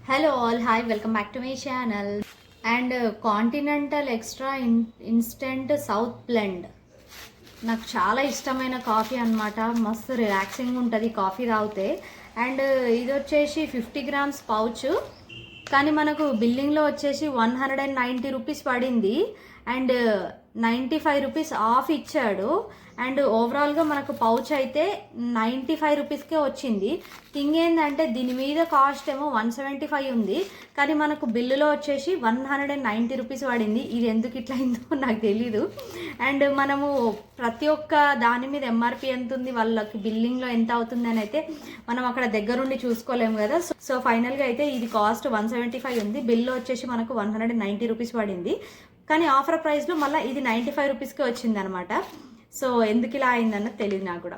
Hello all, hi, welcome back to my channel. And continental extra instant south blend నాకు చాలా ఇష్టమైన coffee అనమాట. మస్తు రిలాక్సింగ్ ఉంటుంది కాఫీ తాగితే. అండ్ ఇది వచ్చేసి 50 గ్రామ్స్ పౌచ్, కానీ మనకు బిల్లింగ్లో వచ్చేసి 190 రూపీస్ పడింది. అండ్ 95 రూపీస్ ఆఫ్ ఇచ్చాడు. అండ్ ఓవరాల్గా మనకు పౌచ్ అయితే 95 రూపీస్కే వచ్చింది. థింగ్ ఏంటంటే దీని మీద కాస్ట్ ఏమో 175 ఉంది, కానీ మనకు బిల్లులో వచ్చేసి 190 రూపీస్ పడింది. ఇది ఎందుకు ఇట్లా అయిందో నాకు తెలీదు. అండ్ మనము ప్రతి ఒక్క దాని మీద ఎంఆర్పి ఎంత ఉంది, వాళ్ళకి బిల్లింగ్లో ఎంత అవుతుంది అని అయితే మనం అక్కడ దగ్గరుండి చూసుకోలేము కదా. సో ఫైనల్గా అయితే ఇది కాస్ట్ 175 ఉంది, బిల్లు వచ్చేసి మనకు 190 రూపీస్ పడింది. కానీ ఆఫర్ ప్రైస్లో మళ్ళీ ఇది 95 రూపీస్కే వచ్చింది అనమాట. సో ఎందుకు ఇలా అయిందన్నది తెలియదు నాకు కూడా.